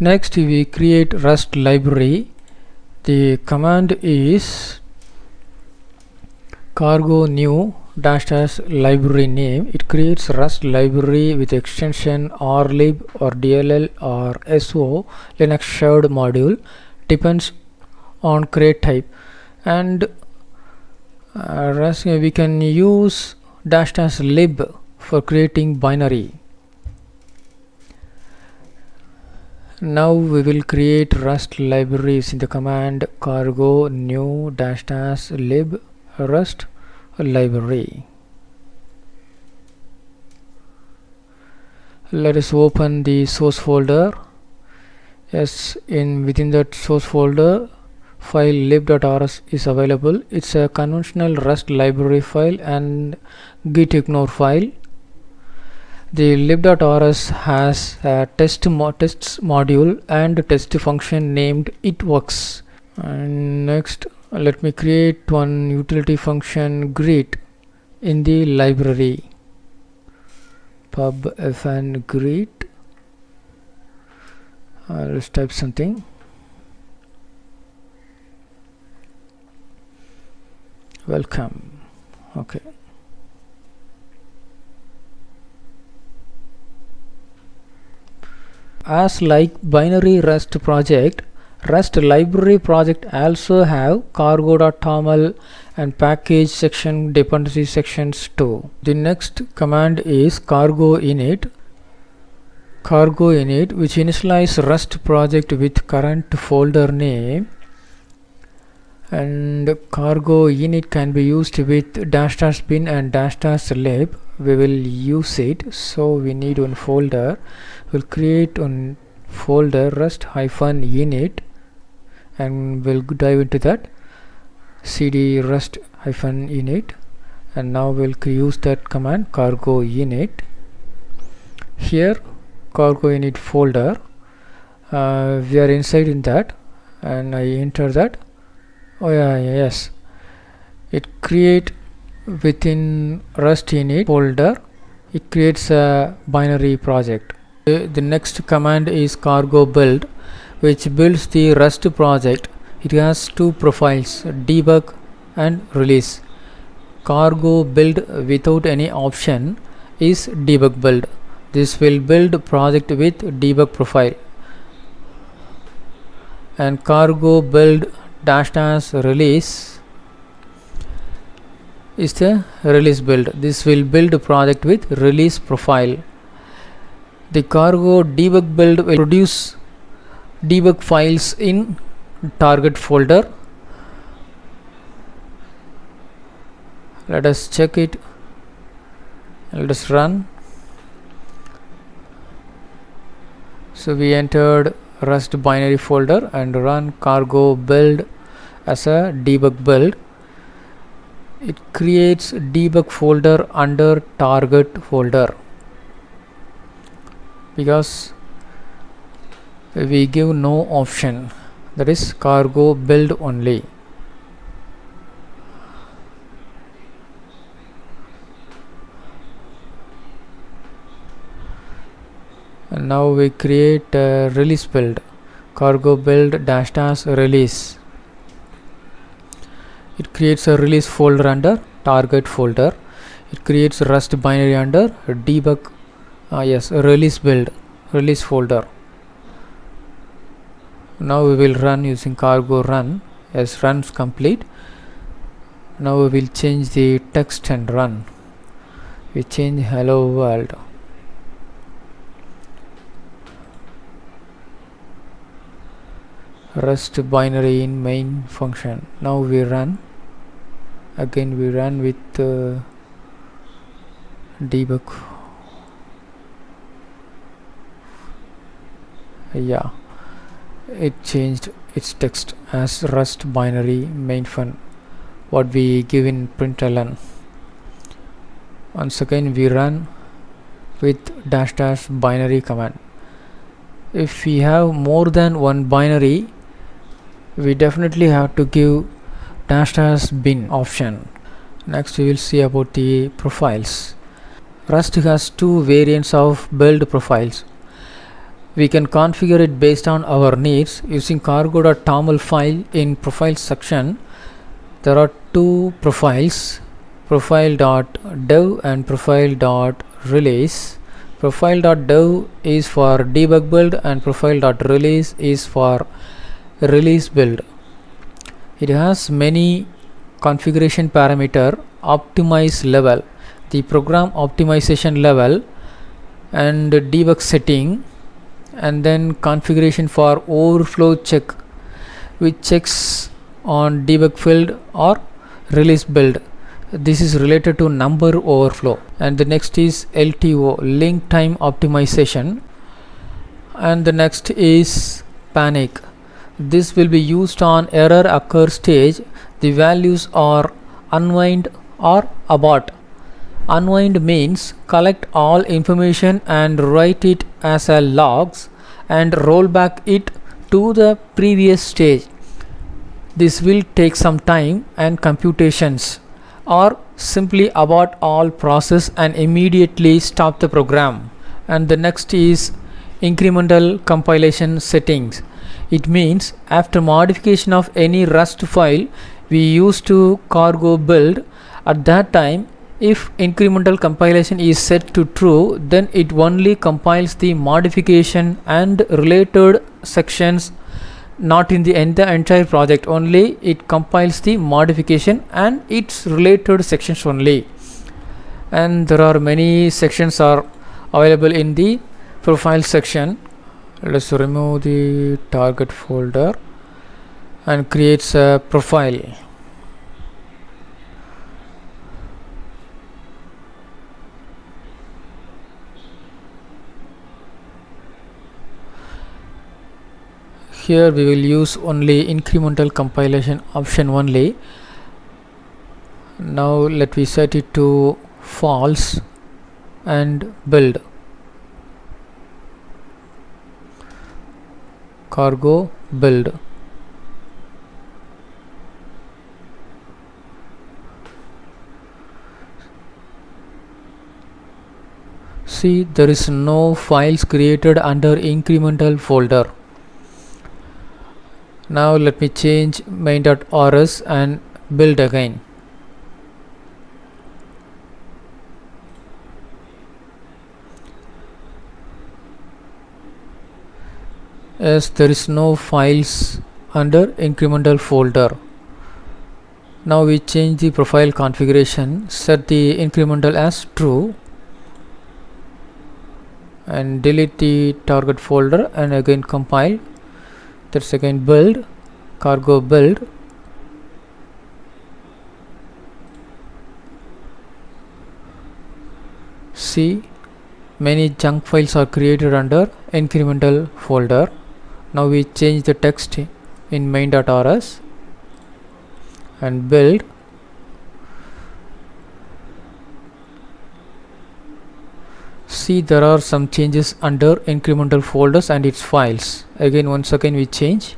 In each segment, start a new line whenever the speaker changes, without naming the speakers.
Next we create Rust library. The command is cargo new dash dash library name. It creates Rust library with extension rlib or dll or so Linux shared module, depends on create type. And Rust, we can use dash dash lib for creating binary. Now we will create Rust libraries in the command cargo new dash dash lib Rust library. Let us open the source folder. Yes, within that source folder file lib.rs is available. It's a conventional Rust library file and git ignore file. The lib.rs has a tests module and test function named itworks. And next, let me create one utility function greet in the library. Pub fn greet. Let's type something. Welcome. Okay. As like binary Rust project, Rust library project also have cargo.toml and package section dependency sections too. The next command is cargo init. Cargo init, which initialize Rust project with current folder name, and cargo init can be used with dash dash bin and dash dash lib. We will use it, so we need one folder. We'll create one folder rust -init and we'll dive into that. Cd rust -init, and now we'll use that command cargo init. Here cargo init folder, we are inside in that, and I enter that. Oh yeah, yes, it create within rust init folder, it creates a binary project. The next command is cargo build, which builds the Rust project. It has two profiles, debug and release. Cargo build without any option is debug build. This will build project with debug profile. And cargo build dash dash release is the release build. This will build project with release profile. The cargo debug build will produce debug files in target folder. Let us check it. Let us run. So we entered Rust binary folder and run cargo build as a debug build. It creates debug folder under target folder, because we give no option, that is cargo build only. And now we create a release build, cargo build dash dash release. It creates a release folder under target folder. It creates Rust binary under debug release build, release folder. Now we will run using cargo run. As runs complete. Now we will change the text and run. We change hello world. Rust binary in main function. Now we run. Again we run with debug. Yeah, it changed its text as Rust binary main fun, what we give in println. Once again we run with dash dash binary command. If we have more than one binary, we definitely have to give dash dash bin option. Next we will see about the profiles. Rust has two variants of build profiles. We can configure it based on our needs using cargo.toml file. In profile section, there are two profiles, profile.dev and profile.release. Profile.dev is for debug build and profile.release is for release build. It has many configuration parameter: optimize level, the program optimization level, and debug setting, and then configuration for overflow check, which checks on debug field or release build. This is related to number overflow. And the next is LTO, link time optimization, and the next is panic. This will be used on error occur stage. The values are unwind or abort. Unwind means collect all information and write it as a logs and roll back it to the previous stage. This will take some time and computations. Or simply abort all process and immediately stop the program. And the next is incremental compilation settings. It means after modification of any Rust file we used to cargo build, at that time if incremental compilation is set to true, then it only compiles the modification and related sections, not in the entire project. Only it compiles the modification and its related sections only. And there are many sections are available in the profile section. Let's remove the target folder and creates a profile. Here we will use only incremental compilation option only. Now let me set it to false and build. Cargo build. See, there is no files created under incremental folder. Now let me change main.rs and build again. Yes, there is no files under incremental folder. Now we change the profile configuration, set the incremental as true, and delete the target folder and again compile. That's again build, cargo build. See, many junk files are created under incremental folder. Now we change the text in main.rs and build. See, there are some changes under incremental folders and its files. Again, once again we change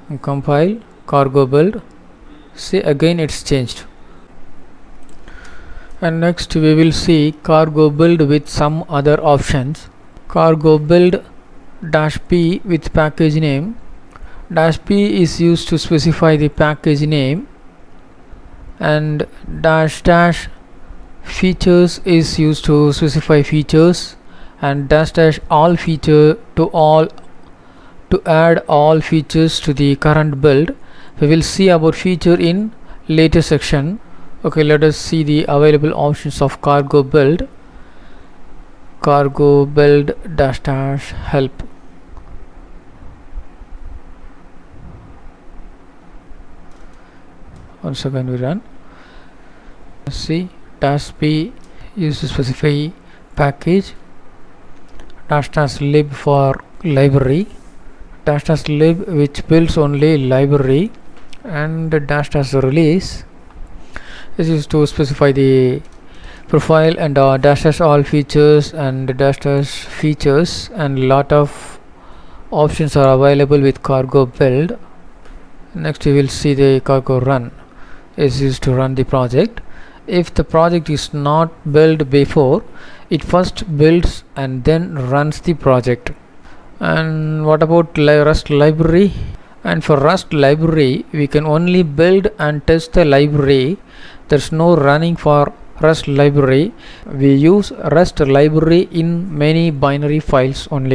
and compile, cargo build. See, again it's changed. And next we will see cargo build with some other options. Cargo build -p with package name. -p is used to specify the package name, and -- features is used to specify features, and -- all feature to add all features to the current build. We will see about feature in later section. Okay, let us see the available options of cargo build. Cargo build -- help. Once again we run. See, -p used to specify package, -- lib for library, -- which builds only library, and -- is used to specify the profile, and -- all features and -- features, and lot of options are available with cargo build. Next we will see the cargo run is used to run the project, If the project is not built before, it first builds and then runs the project. And what about Rust library? And for Rust library, we can only build and test the library. There's no running for Rust library. We use Rust library in many binary files only.